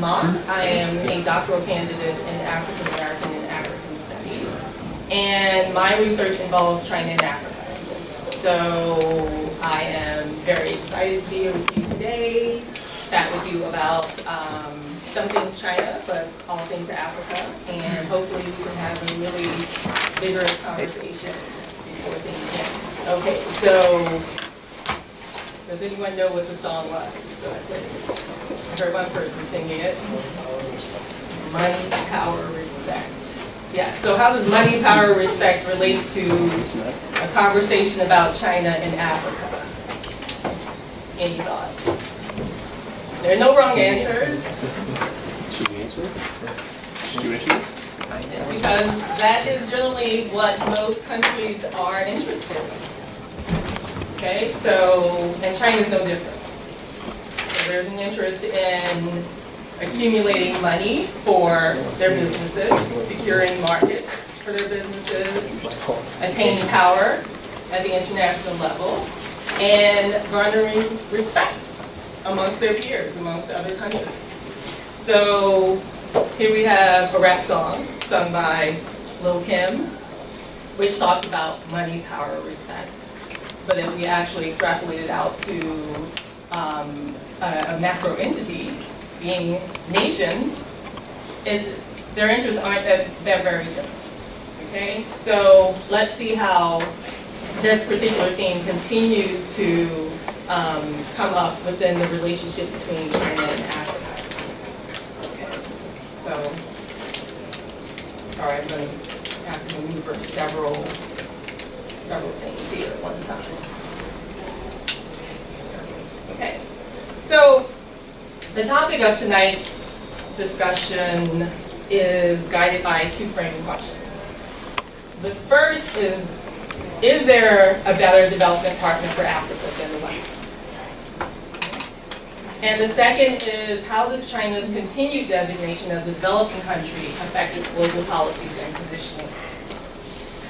I am a doctoral candidate in African American and African Studies, and my research involves China and Africa. So I am very excited to be here with you today, chat with you about some things China, but all things Africa, and hopefully we can have a really vigorous conversation before things end. Okay, so does anyone know what the song was? I heard one person singing it. Money, power, respect. Yeah, so how does money, power, respect relate to a conversation about China and Africa? Any thoughts? There are no wrong answers. Should we answer? Should you answer this? Because that is generally what most countries are interested in. Okay, so, and China is no different. So there's an interest in accumulating money for their businesses, securing markets for their businesses, attaining power at the international level, and garnering respect amongst their peers, amongst other countries. So here we have a rap song sung by Lil Kim, which talks about money, power, respect. But if we actually extrapolate it out to a macro entity, being nations, their interests aren't that very different. Okay, so let's see how this particular theme continues to come up within the relationship between China and Africa. Okay, so sorry, I'm going to have to maneuver several things here at one time. Okay, so the topic of tonight's discussion is guided by two framing questions. The first is there a better development partner for Africa than the West? And the second is, how does China's continued designation as a developing country affect its global policies and positioning?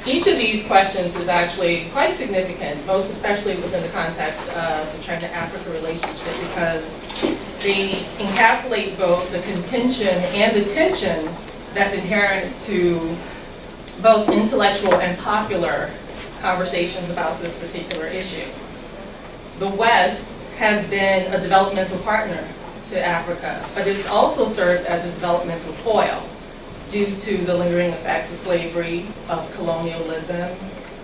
Each of these questions is actually quite significant, most especially within the context of the China-Africa relationship, because they encapsulate both the contention and the tension that's inherent to both intellectual and popular conversations about this particular issue. The West has been a developmental partner to Africa, but it's also served as a developmental foil due to the lingering effects of slavery, of colonialism,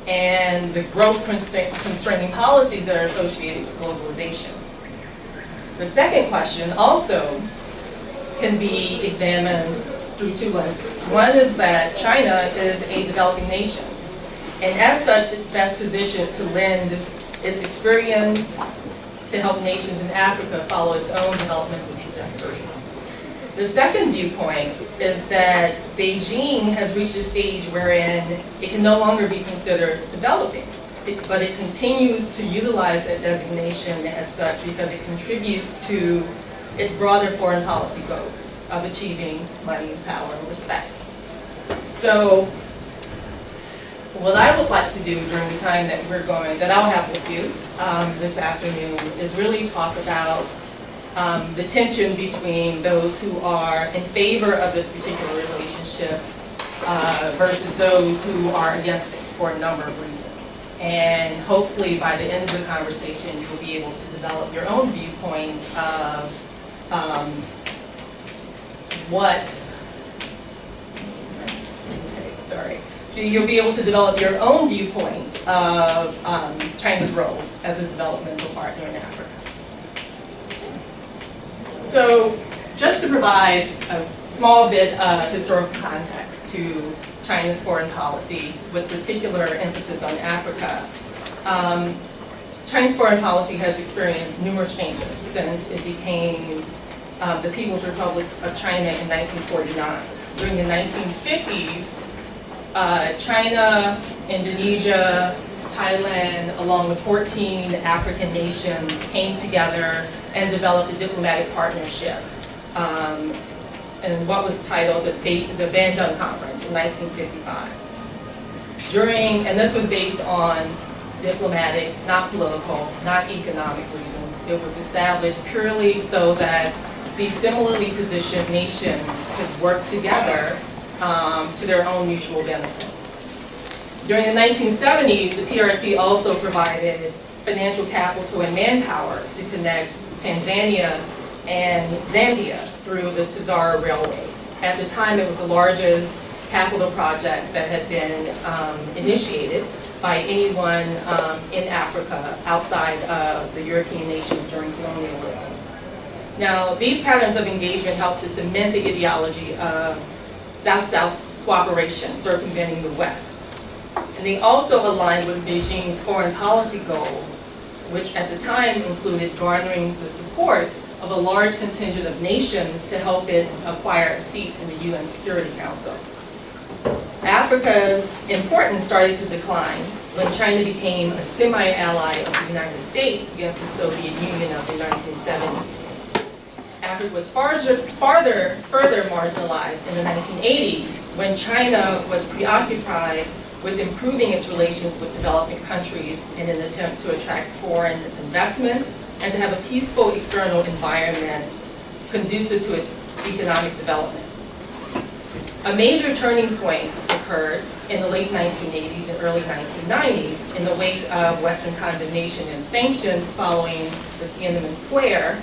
and the growth constraining policies that are associated with globalization. The second question also can be examined through two lenses. One is that China is a developing nation, and as such, it's best positioned to lend its experience to help nations in Africa follow its own developmental trajectory. The second viewpoint is that Beijing has reached a stage wherein it can no longer be considered developing, but it continues to utilize that designation as such because it contributes to its broader foreign policy goals of achieving money, power, and respect. So what I would like to do during the time that I'll have with you this afternoon is really talk about the tension between those who are in favor of this particular relationship versus those who are against it for a number of reasons. And hopefully by the end of the conversation, you'll be able to develop your own viewpoint of So you'll be able to develop your own viewpoint of China's role as a developmental partner in Africa. So just to provide a small bit of historical context to China's foreign policy with particular emphasis on Africa, China's foreign policy has experienced numerous changes since it became the People's Republic of China in 1949. During the 1950s, China, Indonesia, Thailand, along with 14 African nations, came together and developed a diplomatic partnership in what was titled the Bandung Conference in 1955. And this was based on diplomatic, not political, not economic reasons. It was established purely so that these similarly positioned nations could work together to their own mutual benefit. During the 1970s, the PRC also provided financial capital and manpower to connect Tanzania and Zambia through the Tazara Railway. At the time, it was the largest capital project that had been initiated by anyone in Africa outside of the European nations during colonialism. Now, these patterns of engagement helped to cement the ideology of South-South cooperation, circumventing the West. And they also aligned with Beijing's foreign policy goals, which at the time included garnering the support of a large contingent of nations to help it acquire a seat in the UN Security Council. Africa's importance started to decline when China became a semi-ally of the United States against the Soviet Union of the 1970s. Africa was further marginalized in the 1980s when China was preoccupied with improving its relations with developing countries in an attempt to attract foreign investment and to have a peaceful external environment conducive to its economic development. A major turning point occurred in the late 1980s and early 1990s in the wake of Western condemnation and sanctions following the Tiananmen Square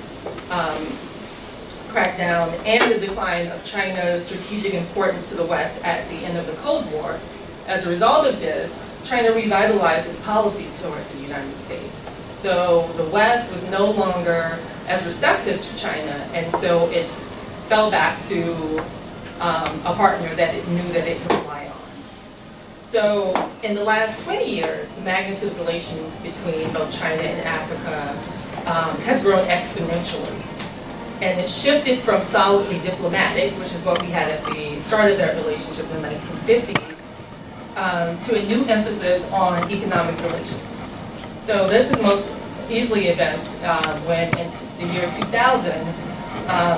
crackdown and the decline of China's strategic importance to the West at the end of the Cold War. As a result of this, China revitalized its policy towards the United States. So the West was no longer as receptive to China, and so it fell back to a partner that it knew that it could rely on. So in the last 20 years, the magnitude of relations between both China and Africa has grown exponentially. And it shifted from solidly diplomatic, which is what we had at the start of that relationship in the 1950s, to a new emphasis on economic relations. So this is most easily evidenced when in the year 2000,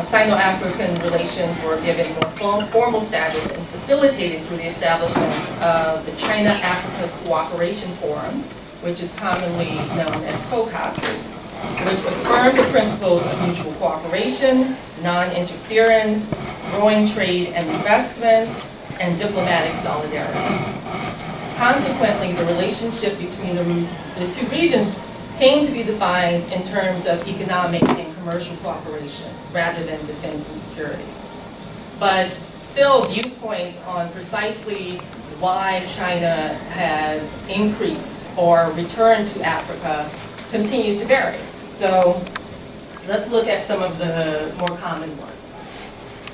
Sino-African relations were given more formal status and facilitated through the establishment of the China-Africa Cooperation Forum, which is commonly known as COCOP, which affirmed the principles of mutual cooperation, non-interference, growing trade and investment, and diplomatic solidarity. Consequently, the relationship between the two regions came to be defined in terms of economic and commercial cooperation rather than defense and security. But still, viewpoints on precisely why China has increased or returned to Africa continue to vary. So let's look at some of the more common ones.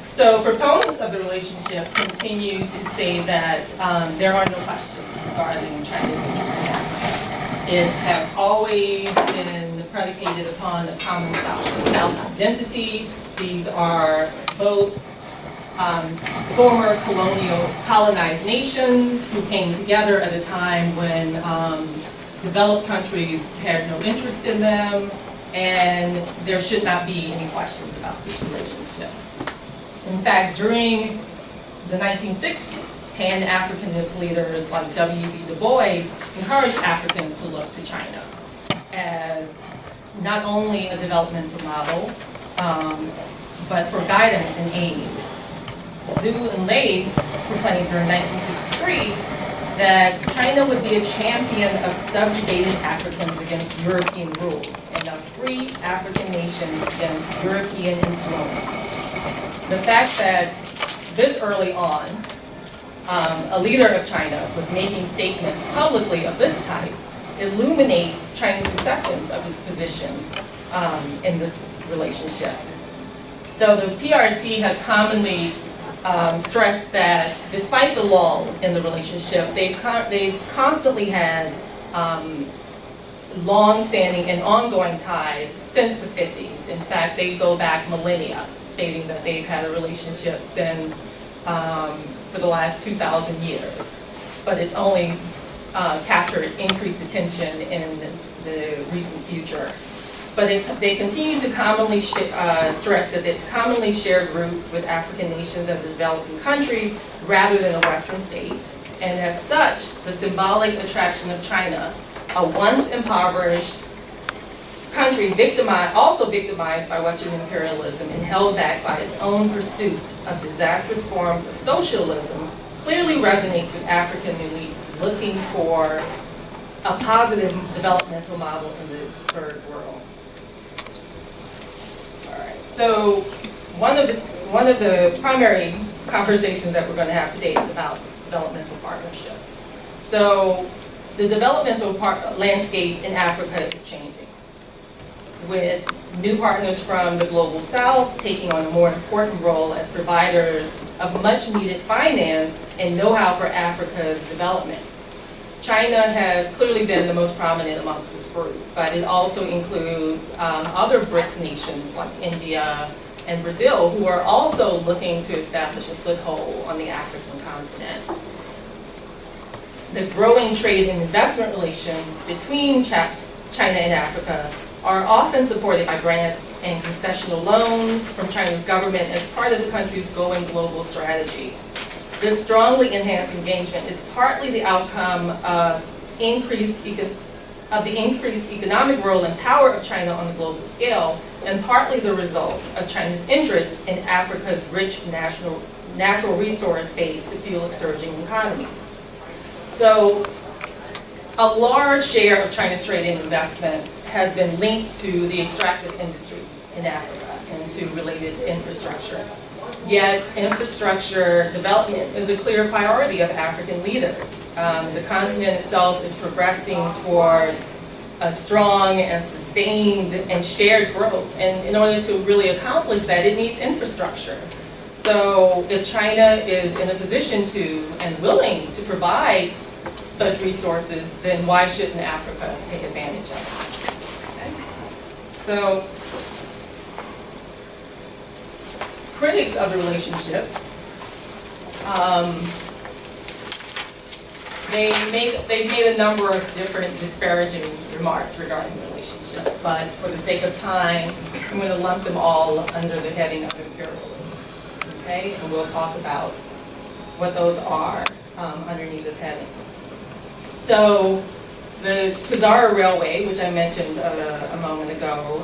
So proponents of the relationship continue to say that there are no questions regarding China's interest in Africa. It has always been predicated upon a common South identity. These are both former colonized nations who came together at a time when developed countries had no interest in them, and there should not be any questions about this relationship. In fact, during the 1960s, Pan-Africanist leaders like W.B. Du Bois encouraged Africans to look to China as not only a developmental model, but for guidance and aid. Zhu and Lei proclaimed during 1963 that China would be a champion of subjugated Africans against European rule and of free African nations against European influence. The fact that this early on, a leader of China was making statements publicly of this type illuminates China's acceptance of its position in this relationship. So the PRC has commonly stressed that despite the lull in the relationship, they've constantly had long-standing and ongoing ties since the 50s. In fact, they go back millennia, stating that they've had a relationship since for the last 2,000 years. But it's only captured increased attention in the recent future. But they continue to commonly stress that it's commonly shared roots with African nations as a developing country rather than a Western state. And as such, the symbolic attraction of China, a once impoverished country also victimized by Western imperialism and held back by its own pursuit of disastrous forms of socialism, clearly resonates with African elites looking for a positive developmental model in the third world. All right, so one of the primary conversations that we're going to have today is about developmental partnerships. So the developmental landscape in Africa is changing, with new partners from the global south taking on a more important role as providers of much needed finance and know-how for Africa's development. China has clearly been the most prominent amongst this group, but it also includes other BRICS nations like India and Brazil, who are also looking to establish a foothold on the African continent. The growing trade and investment relations between China and Africa are often supported by grants and concessional loans from China's government as part of the country's going global strategy. This strongly enhanced engagement is partly the outcome of the increased economic role and power of China on the global scale, and partly the result of China's interest in Africa's rich natural resource base to fuel its surging economy. So, a large share of China's trade and investments has been linked to the extractive industries in Africa and to related infrastructure. Yet, infrastructure development is a clear priority of African leaders. The continent itself is progressing toward a strong and sustained and shared growth. And in order to really accomplish that, it needs infrastructure. So if China is in a position to and willing to provide such resources, then why shouldn't Africa take advantage of it? Okay. So, critics of the relationship, they've made a number of different disparaging remarks regarding the relationship, but for the sake of time, I'm going to lump them all under the heading of imperialism. Okay, and we'll talk about what those are underneath this heading. So, the Tazara Railway, which I mentioned a moment ago,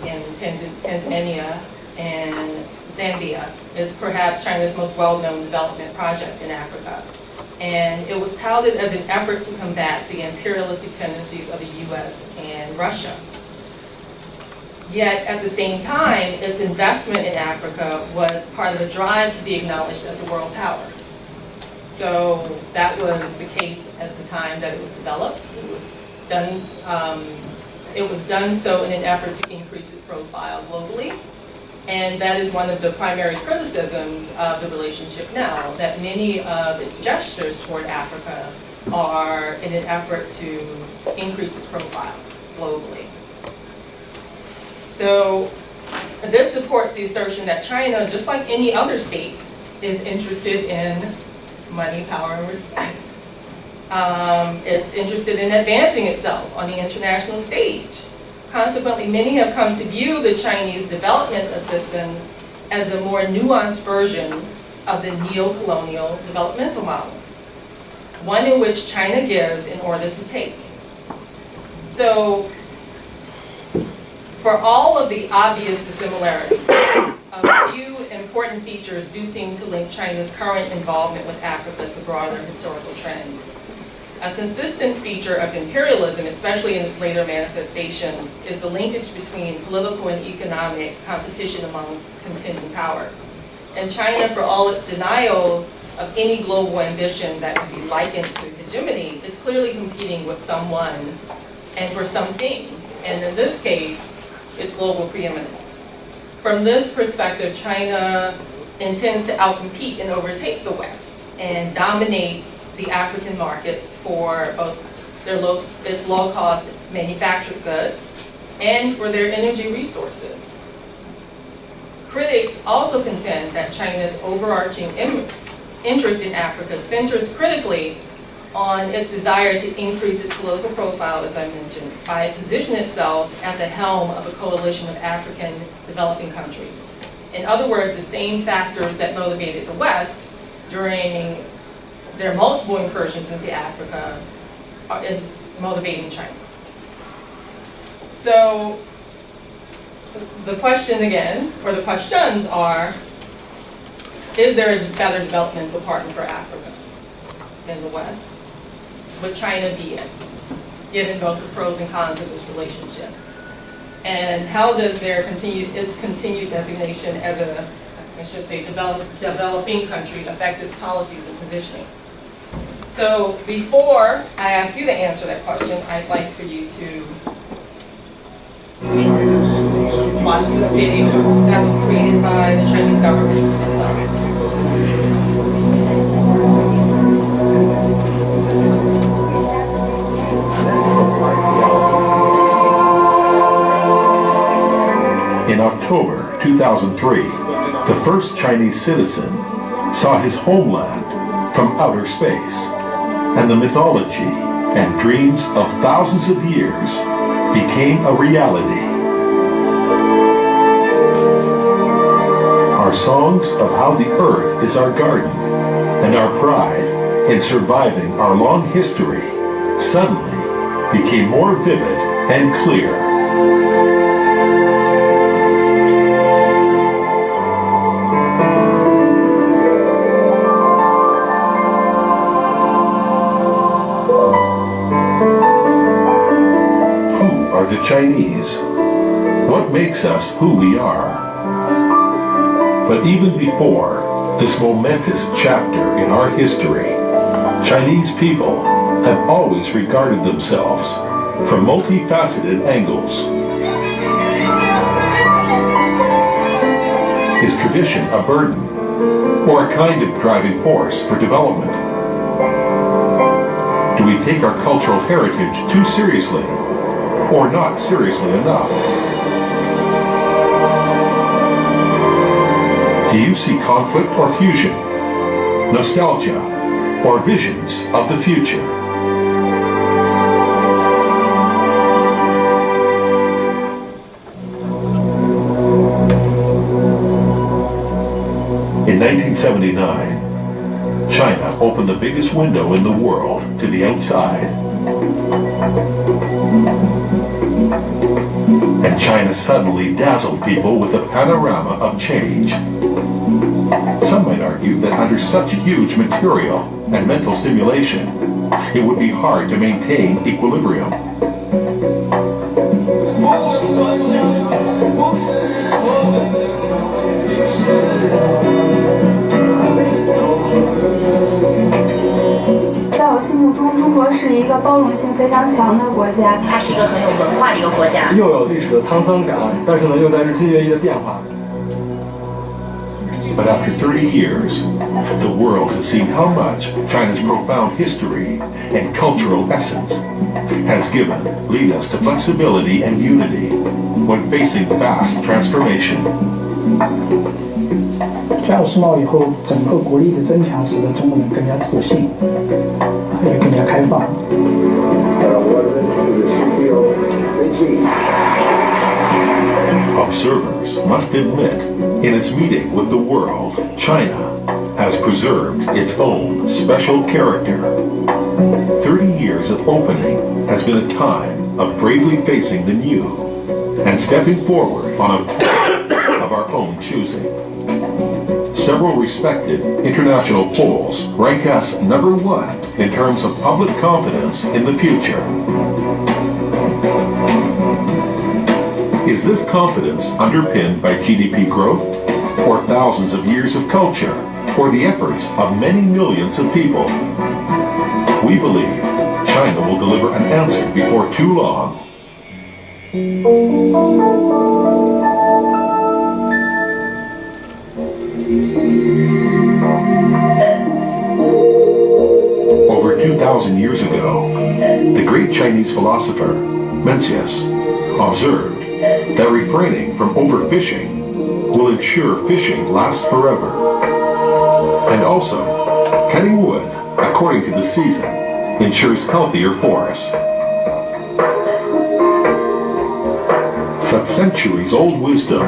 in Tanzania and Zambia, is perhaps China's most well-known development project in Africa. And it was touted as an effort to combat the imperialistic tendencies of the US and Russia. Yet, at the same time, its investment in Africa was part of a drive to be acknowledged as a world power. So that was the case at the time that it was developed. It was done so in an effort to increase its profile globally. And that is one of the primary criticisms of the relationship now, that many of its gestures toward Africa are in an effort to increase its profile globally. So this supports the assertion that China, just like any other state, is interested in money, power, and respect. It's interested in advancing itself on the international stage. Consequently, many have come to view the Chinese development assistance as a more nuanced version of the neo-colonial developmental model, one in which China gives in order to take. So, for all of the obvious dissimilarity, a few important features do seem to link China's current involvement with Africa to broader historical trends. A consistent feature of imperialism, especially in its later manifestations, is the linkage between political and economic competition amongst contending powers. And China, for all its denials of any global ambition that could be likened to hegemony, is clearly competing with someone and for something. And in this case, it's global preeminence. From this perspective, China intends to outcompete and overtake the West and dominate the African markets for both its low-cost manufactured goods and for their energy resources. Critics also contend that China's overarching interest in Africa centers critically on its desire to increase its political profile, as I mentioned, by positioning itself at the helm of a coalition of African developing countries. In other words, the same factors that motivated the West during their multiple incursions into Africa is motivating China. So the question again, or the questions are, is there a better developmental partner for Africa in the West? Would China be it, given both the pros and cons of this relationship? And how does its continued designation as a, I should say, developing country affect its policies and positioning? So before I ask you to answer that question, I'd like for you to watch this video that was created by the Chinese government itself. In October 2003, the first Chinese citizen saw his homeland from outer space, and the mythology and dreams of thousands of years became a reality. Our songs of how the earth is our garden and our pride in surviving our long history suddenly became more vivid and clear. The Chinese. What makes us who we are? But even before this momentous chapter in our history, Chinese people have always regarded themselves from multifaceted angles. Is tradition a burden or a kind of driving force for development? Do we take our cultural heritage too seriously? Or not seriously enough? Do you see conflict or fusion, nostalgia, or visions of the future? In 1979, China opened the biggest window in the world to the outside. And China suddenly dazzled people with a panorama of change. Some might argue that under such huge material and mental stimulation, it would be hard to maintain equilibrium. But after 30 years, the world has seen how much China's profound history and cultural essence has given lead us to flexibility and unity when facing vast transformation. 在50贸以后，整个国力的增强使得中国人更加自信，也更加开放。Observers must admit, in its meeting with the world, China has preserved its own special character. 30 years of opening has been a time of bravely facing the new and stepping forward on a path of our own choosing. Several respected international polls rank us #1 in terms of public confidence in the future. Is this confidence underpinned by GDP growth, or thousands of years of culture, or the efforts of many millions of people? We believe China will deliver an answer before too long. Over 2,000 years ago, the great Chinese philosopher Mencius observed that refraining from overfishing will ensure fishing lasts forever. And also, cutting wood according to the season ensures healthier forests. Such centuries-old wisdom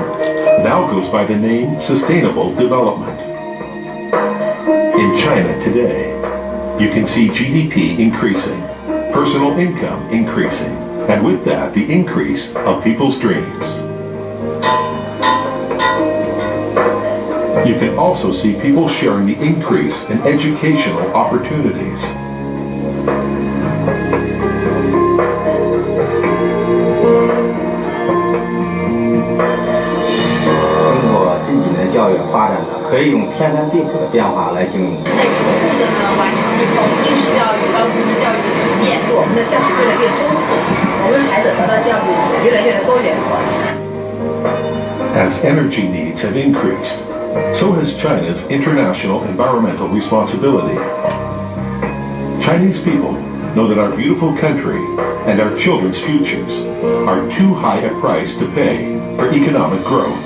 now goes by the name sustainable development. In China today, you can see GDP increasing, personal income increasing, and with that, the increase of people's dreams. You can also see people sharing the increase in educational opportunities. As energy needs have increased, so has China's international environmental responsibility. Chinese people know that our beautiful country and our children's futures are too high a price to pay for economic growth.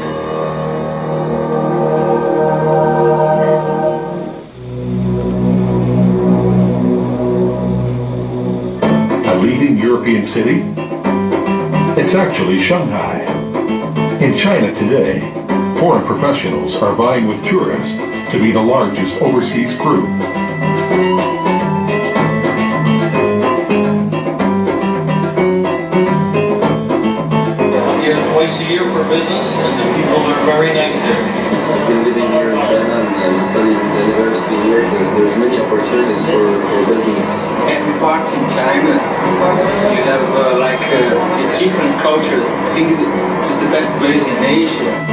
A leading European city? It's actually Shanghai. In China today, foreign professionals are vying with tourists to be the largest overseas group. Here twice a year for business, and the people are very nice here. I've been living here in China and studying at the university here. There's many opportunities for business. Every part in China, you have different cultures. I think it's the best place in Asia.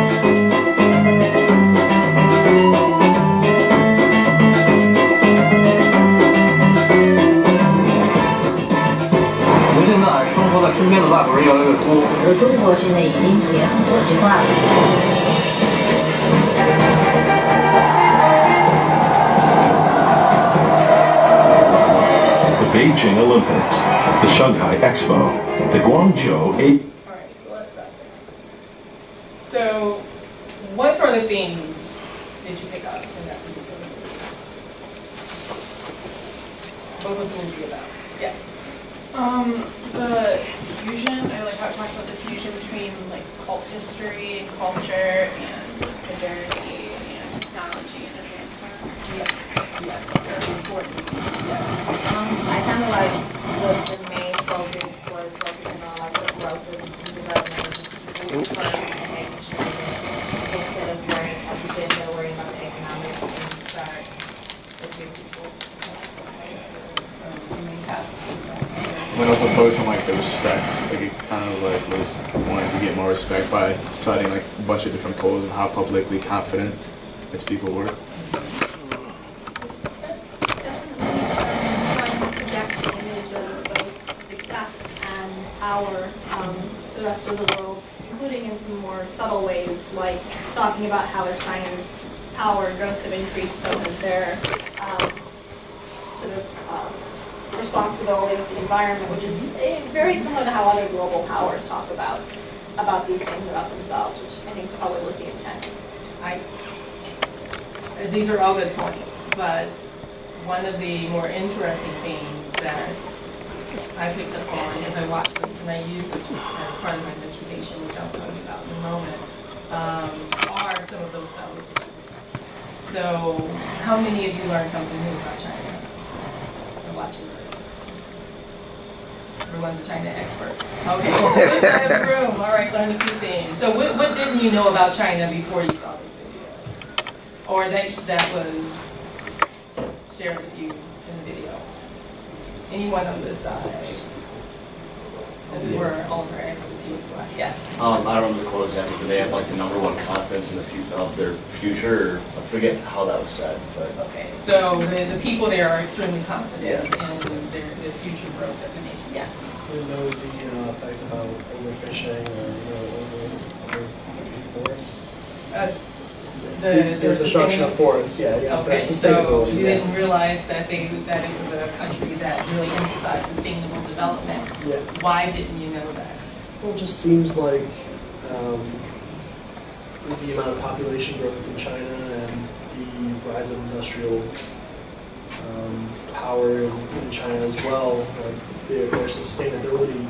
The Beijing Olympics, the Shanghai Expo, the Guangzhou All right, so let's stop there. So, what sort of themes did you pick up in that particular movie? What was the movie about? Yes. The fusion, I like how it talked about the fusion between like cult history and culture and modernity and technology and advancement. Yes, yes, very important. Yes. I kind of like the main focus was focusing on like the growth and development of the firms and making sure that instead of worrying, as you said, they're worrying about the economics and start with your people. When also focus on like the respect, like it kind of like was wanting to get more respect by citing like a bunch of different polls of how publicly confident its people were. Project the image of both success and power to the rest of the world, including in some more subtle ways, like talking about how as China's power and growth have increased, so has their responsibility with the environment, which is very similar to how other global powers talk about these things about themselves, which I think probably was the intent. These are all good points, but one of the more interesting things that I picked up on as I watched this, and I used this as part of my dissertation, which I'll tell you about in a moment, are some of those subtleties. So, how many of you learned something new about China watching this? Everyone's a China expert. Okay, this side of the room. All right, learned a few things. So what didn't you know about China before you saw this video? Or that was shared with you in the videos? Anyone on this side? This is where all of our expertise lies. Yes. I don't remember the quote exactly, but they have like the #1 confidence in of their future. I forget how that was said, but okay. So the people there are extremely confident Yeah. in their future growth as a nation. Yes. We know the effect about overfishing or forests. The destruction of forests, yeah. Okay, so you didn't realize that it was a country that really emphasized sustainable development. Yeah. Why didn't you know that? Well, it just seems like with the amount of population growth in China and the rise of industrial power in China as well, like their sustainability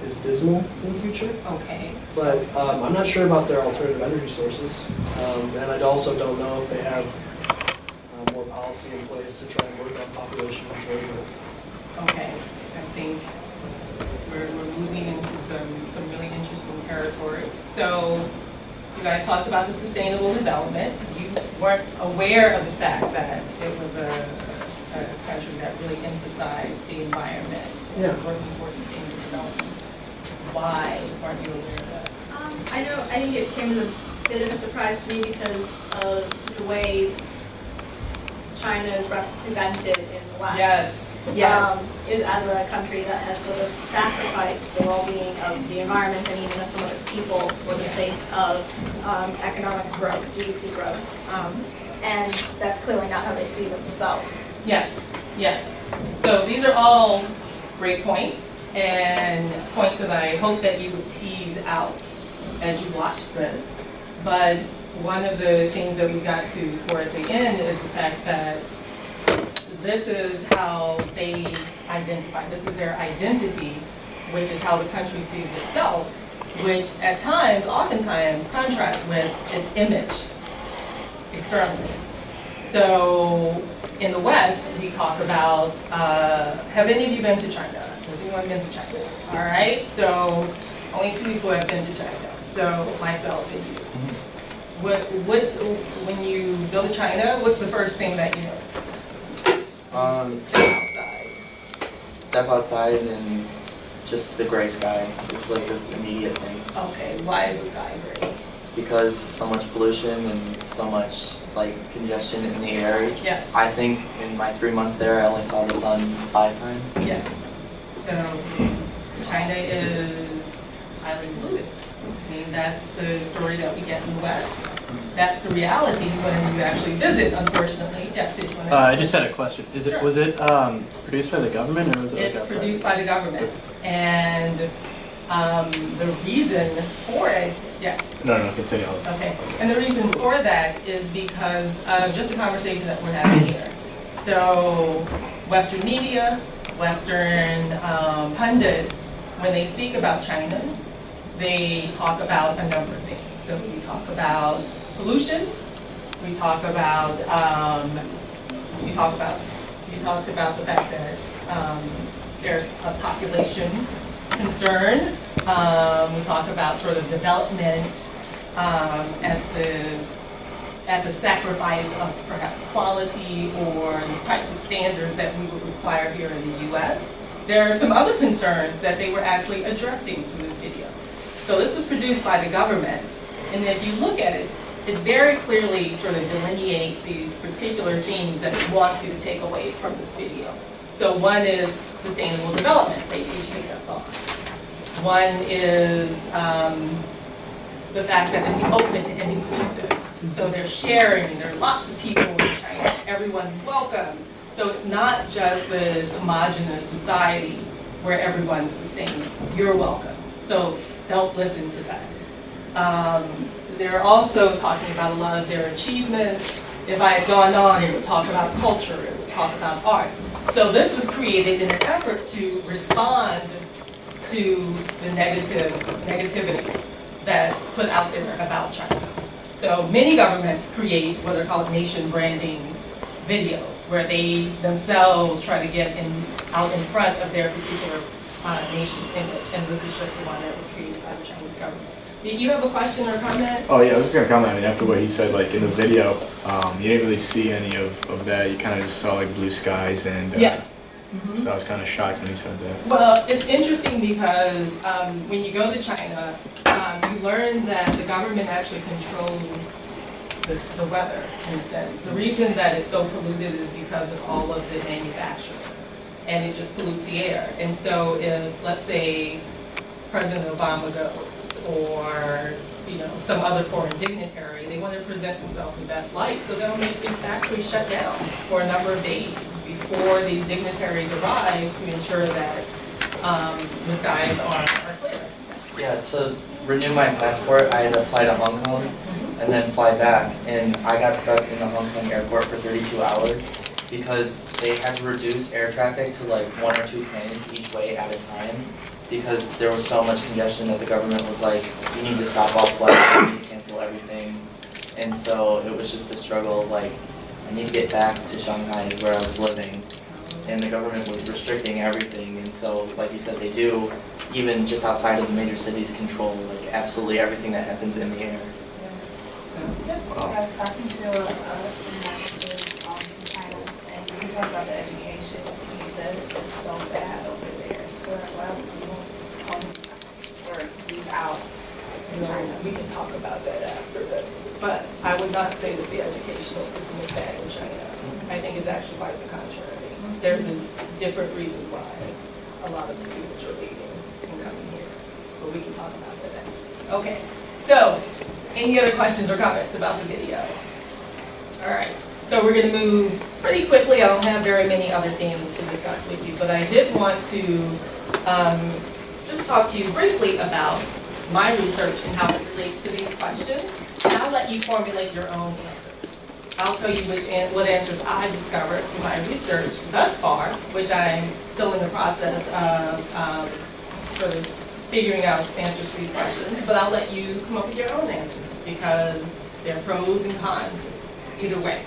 is dismal in the future. Okay. But I'm not sure about their alternative energy sources, and I also don't know if they have more policy in place to try and work on population control. Okay, I think we're moving into some really interesting territory. So you guys talked about the sustainable development. You weren't aware of the fact that it was a country that really emphasized the environment and Yeah. working for sustainable development. Why weren't you aware of that? I think it came as a bit of a surprise to me because of the way China is represented in the West. Yes. Is as a country that has sort of sacrificed the well-being of the environment and even of some of its people for the sake of economic growth, GDP growth. And that's clearly not how they see themselves. Yes, yes. So these are all great points and points that I hope that you would tease out as you watch this. But one of the things that we got to for at the end is the fact that this is how they identify. This is their identity, which is how the country sees itself, which at times, oftentimes, contrasts with its image externally. So in the West, we talk about, have any of you been to China? Has anyone been to China? All right, so only 2 people have been to China. So myself and you. When you go to China, what's the first thing that you notice? Step outside. Step outside and just the gray sky is like the immediate thing. Okay, why is the sky gray? Because so much pollution and so much like congestion in the air. Yes. I think in my 3 months there, I only saw the sun 5 times. Yes. So China is highly polluted. I mean, that's the story that we get in the West. That's the reality when you actually visit, unfortunately. Yes, did you want to I just had a question. Sure. Was it produced by the government or was it? It's produced by the government. And the reason for it, yes. No, continue. Okay. And the reason for that is because of just the conversation that we're having here. So Western media, Western pundits, when they speak about China, they talk about a number of things. So we talk about pollution. We talk about we talked about the fact that there's a population concern. We talk about sort of development at the sacrifice of perhaps quality or the types of standards that we would require here in the U.S. There are some other concerns that they were actually addressing through this video. So this was produced by the government, and if you look at it, it very clearly sort of delineates these particular themes that we want you to take away from this video. So one is sustainable development, that you pick up on. One is the fact that it's open and inclusive. So they're sharing, there are lots of people in China, everyone's welcome. So it's not just this homogenous society where everyone's the same. You're welcome. So don't listen to that. They're also talking about a lot of their achievements. If I had gone on, it would talk about culture, it would talk about art. So this was created in an effort to respond to the negativity that's put out there about China. So many governments create what are called nation branding videos, where they themselves try to get out in front of their particular nation's image, and this is just the one that was created by the Chinese government. Did you have a question or comment? Oh yeah, I was just gonna comment. I mean, after what he said, like in the video, you didn't really see any of that. You kind of just saw like blue skies and. Yes. So I was kind of shocked when he said that. Well, it's interesting because when you go to China, you learn that the government actually controls the weather, in a sense. The reason that it's so polluted is because of all of the manufacturing, and it just pollutes the air. And so if, let's say, President Obama goes, or some other foreign dignitary, they want to present themselves in the best light, so they'll make these factories shut down for a number of days before these dignitaries arrive to ensure that the skies are clear. Yeah, to renew my passport, I had to fly to Hong Kong and then fly back, and I got stuck in the Hong Kong airport for 32 hours because they had to reduce air traffic to like 1 or 2 planes each way at a time because there was so much congestion that the government was like, you need to stop all flights, you need to cancel everything. And so it was just a struggle of like, I need to get back to Shanghai where I was living. and the government was restricting everything, and so, like you said, they do, even just outside of the major cities, control like absolutely everything that happens in the air. I was talking to a master from China, and we talked about the education. He said it's so bad over there, so that's why most or leave out in China. We can talk about that after this. But I would not say that the educational system is bad in China. I think it's actually quite the contrary. There's a different reason why a lot of the students are leaving and coming here. But we can talk about that. Okay, so any other questions or comments about the video? All right, so we're gonna move pretty quickly. I don't have very many other things to discuss with you, but I did want to just talk to you briefly about my research and how it relates to these questions, and I'll let you formulate your own answers. I'll tell you what answers I discovered through my research thus far, which I'm still in the process of sort of figuring out answers to these questions, but I'll let you come up with your own answers because there are pros and cons either way.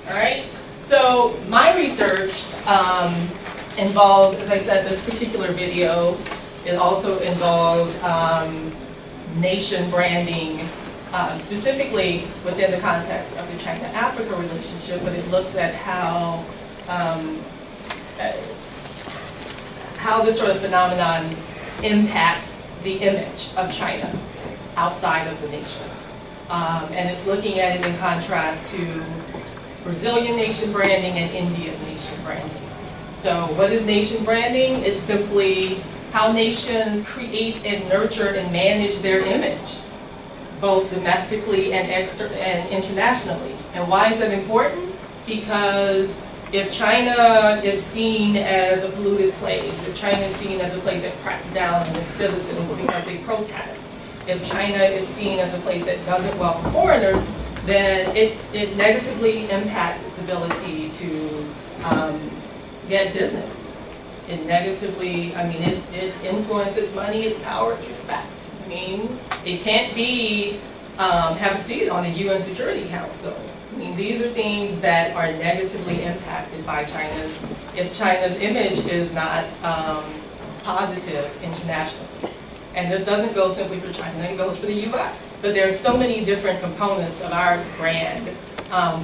All right? So my research involves, as I said, this particular video. It also involves nation branding, specifically within the context of the China-Africa relationship, but it looks at how this sort of phenomenon impacts the image of China outside of the nation. And it's looking at it in contrast to Brazilian nation branding and Indian nation branding. So what is nation branding? It's simply how nations create and nurture and manage their image, both domestically and internationally. And why is that important? Because if China is seen as a polluted place, if China is seen as a place that cracks down on its citizens because they protest, if China is seen as a place that doesn't welcome foreigners, then it negatively impacts its ability to get business. It negatively, it influences money, its power, its respect. I mean, it can't be, have a seat on the UN Security Council. I mean, these are things that are negatively impacted by if China's image is not positive internationally. And this doesn't go simply for China, it goes for the US. But there are so many different components of our brand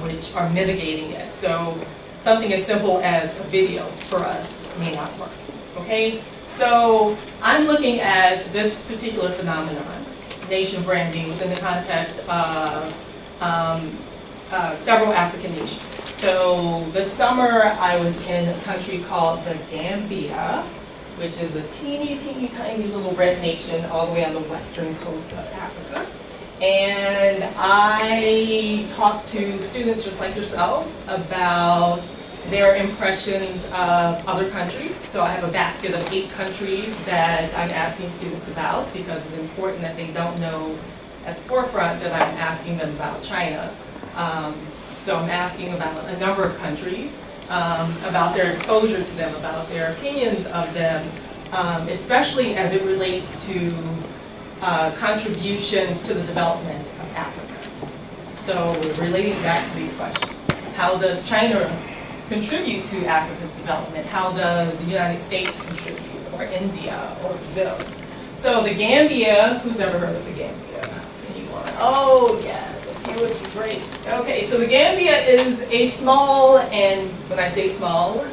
which are mitigating it. So something as simple as a video for us may not work, okay? So I'm looking at this particular phenomenon, nation branding, within the context of several African nations. So this summer I was in a country called the Gambia, which is a teeny tiny little red nation all the way on the western coast of Africa. And I talked to students just like yourselves about their impressions of other countries. So I have a basket of 8 countries that I'm asking students about because it's important that they don't know at the forefront that I'm asking them about China. So I'm asking about a number of countries, about their exposure to them, about their opinions of them, especially as it relates to contributions to the development of Africa. So relating back to these questions, how does China contribute to Africa's development? How does the United States contribute, or India, or Brazil? So the Gambia, who's ever heard of the Gambia? Anyone? Oh yes, a few would be great. Okay, so the Gambia is a small, and when I say small,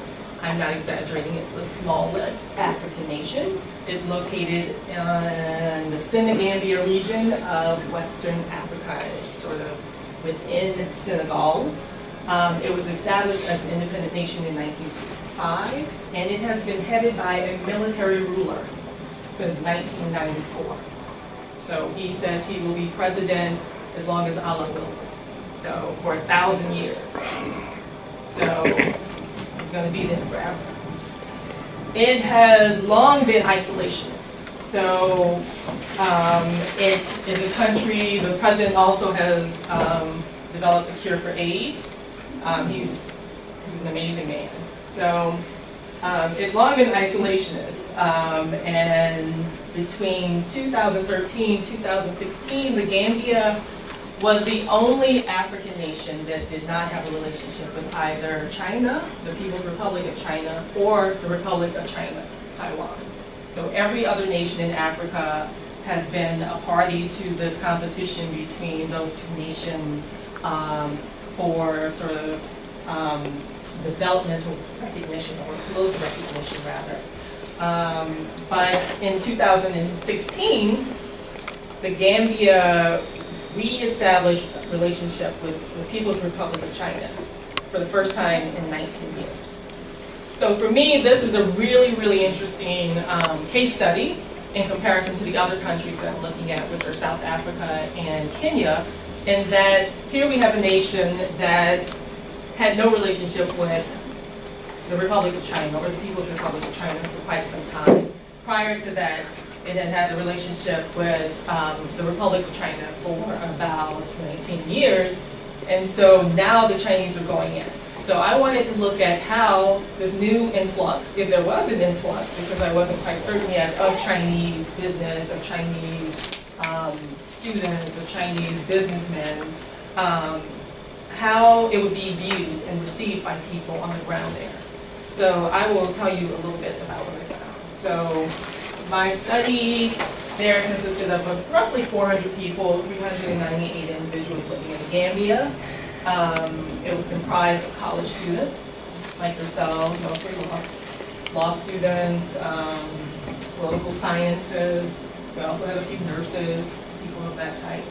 I'm not exaggerating, it's the smallest African nation. It's located in the Senegambia region of Western Africa. It's sort of within Senegal. It was established as an independent nation in 1965, and it has been headed by a military ruler since 1994. So he says he will be president as long as Allah wills it. So for 1,000 years. So he's going to be there forever. It has long been isolationist. So it is a country, the president also has developed a cure for AIDS. He's an amazing man. So it's long been isolationist, and between 2013 and 2016, the Gambia was the only African nation that did not have a relationship with either China, the People's Republic of China, or the Republic of China, Taiwan. So every other nation in Africa has been a party to this competition between those two nations for sort of developmental recognition, or political recognition rather. But in 2016, the Gambia re-established a relationship with the People's Republic of China for the first time in 19 years. So for me, this was a really, really interesting case study in comparison to the other countries that I'm looking at, which are South Africa and Kenya, in that here we have a nation that had no relationship with the Republic of China, or the People's Republic of China, for quite some time. Prior to that, it had had a relationship with the Republic of China for about 19 years, and so now the Chinese are going in. So I wanted to look at how this new influx, if there was an influx, because I wasn't quite certain yet, of Chinese business, of Chinese students, of Chinese businessmen, how it would be viewed and received by people on the ground there. So I will tell you a little bit about what I found. So my study there consisted of roughly 400 people, 398 individuals living in Gambia. It was comprised of college students, like yourselves, mostly law students, political scientists. We also had a few nurses, people of that type.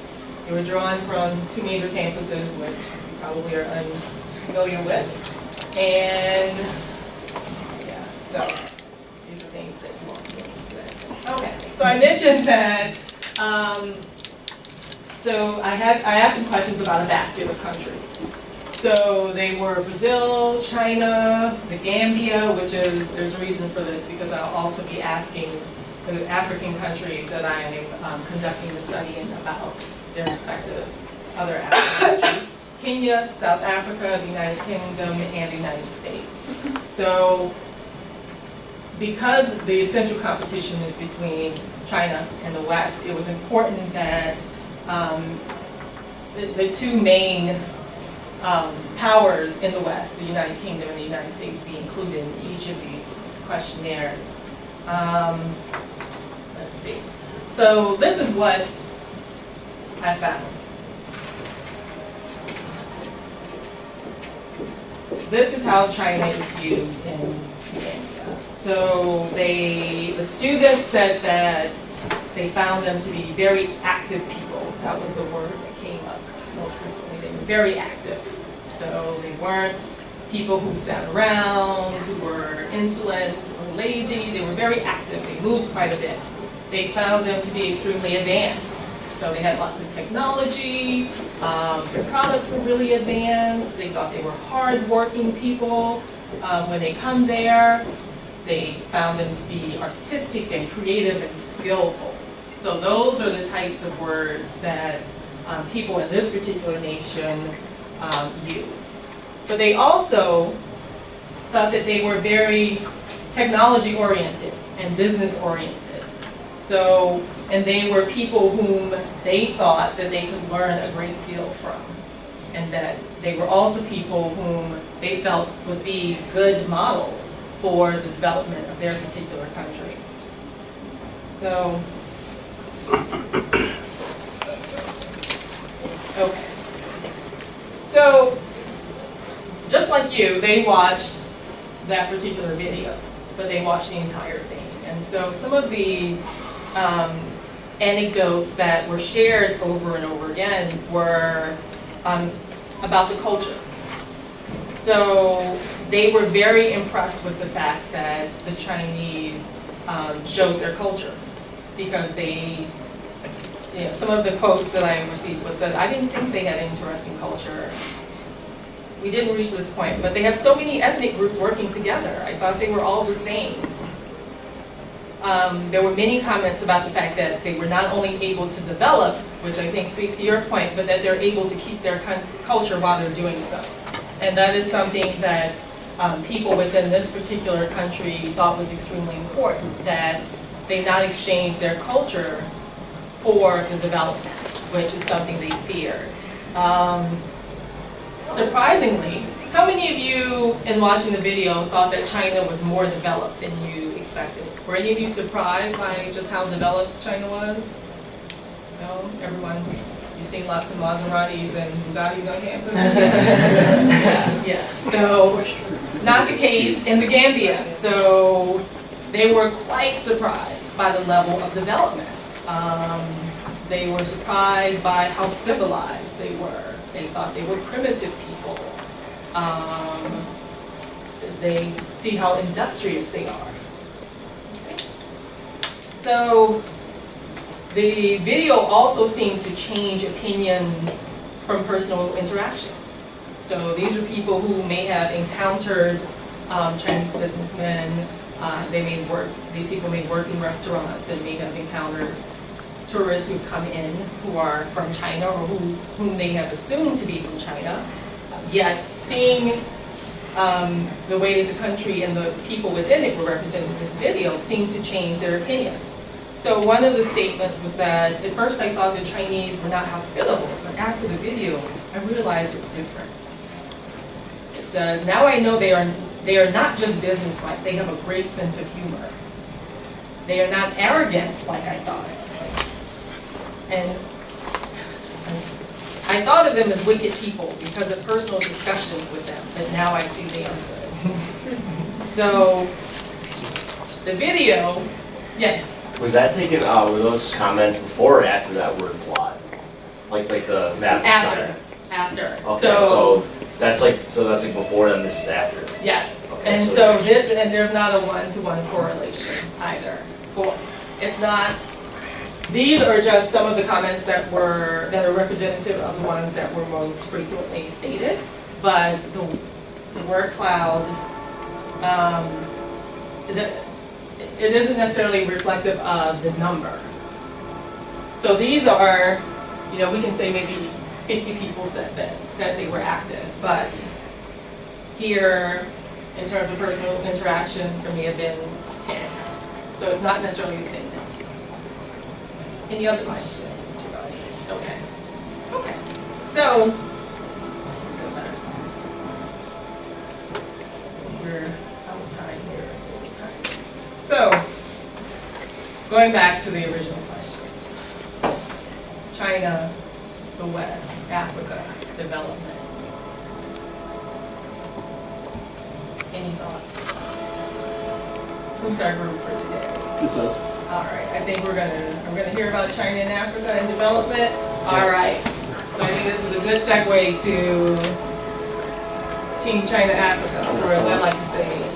They were drawn from two major campuses, which you probably are unfamiliar with. And yeah, so these are things that you won't be interested in. Okay, so I mentioned that, so I asked them questions about a basket of countries. So they were Brazil, China, the Gambia, which is, there's a reason for this, because I'll also be asking the African countries that I'm conducting the study in about their respective other African countries. Kenya, South Africa, the United Kingdom, and the United States. So because the essential competition is between China and the West, it was important that the two main powers in the West, the United Kingdom and the United States, be included in each of these questionnaires. Let's see. So this is what I found. This is how China is viewed in Gambia. So the students said that they found them to be very active people. That was the word that came up most frequently. They were very active. So they weren't people who sat around, who were insolent or lazy. They were very active. They moved quite a bit. They found them to be extremely advanced. So they had lots of technology. Their products were really advanced. They thought they were hard-working people. When they come there, they found them to be artistic and creative and skillful. So those are the types of words that people in this particular nation used. But they also thought that they were very technology-oriented and business-oriented. So, and they were people whom they thought that they could learn a great deal from. And that they were also people whom they felt would be good models for the development of their particular country. So, okay. So, just like you, they watched that particular video, but they watched the entire thing. And so some of the anecdotes that were shared over and over again were about the culture. So they were very impressed with the fact that the Chinese showed their culture, because they, you know, some of the quotes that I received was that I didn't think they had interesting culture. We didn't reach this point, but they have so many ethnic groups working together. I thought they were all the same. There were many comments about the fact that they were not only able to develop, which I think speaks to your point, but that they're able to keep their culture while they're doing so. And that is something that people within this particular country thought was extremely important, that they not exchange their culture for the development. which is something they feared. Surprisingly, how many of you, in watching the video, thought that China was more developed than you expected? Were any of you surprised by just how developed China was? No? Everyone? You've seen lots of Maseratis and Bugattis on campus? Yeah, so not the case in the Gambia. So they were quite surprised by the level of development. They were surprised by how civilized they were. They thought they were primitive people. They see how industrious they are. Okay. So the video also seemed to change opinions from personal interaction. So these are people who may have encountered Chinese businessmen. These people may work in restaurants and may have encountered tourists who've come in who are from China or whom they have assumed to be from China. Yet seeing the way that the country and the people within it were represented in this video seemed to change their opinions. So one of the statements was that, at first I thought the Chinese were not hospitable, but after the video, I realized it's different. It says, now I know they are not just businesslike, they have a great sense of humor. They are not arrogant like I thought. And I thought of them as wicked people because of personal discussions with them, but now I see they are good. So, the video, yes? Was that taken, were those comments before or after that word plot? Like the map of China? After. Okay, so that's like before and this is after? Yes, okay, and so there's not a one-to-one correlation either. It's not. These are just some of the comments that are representative of the ones that were most frequently stated, but the word cloud, it isn't necessarily reflective of the number. So these are, we can say maybe 50 people said this, that they were active, but here, in terms of personal interaction, there may have been 10. So it's not necessarily the same thing. Any other questions? Okay. Okay. So we're out of time here. So going back to the original questions. China, the West, Africa, development. Any thoughts? Who's our group for today? It's us. All right, I think we're gonna hear about China and Africa and development. All right, so I think this is a good segue to Team China Africa, or as I like to say,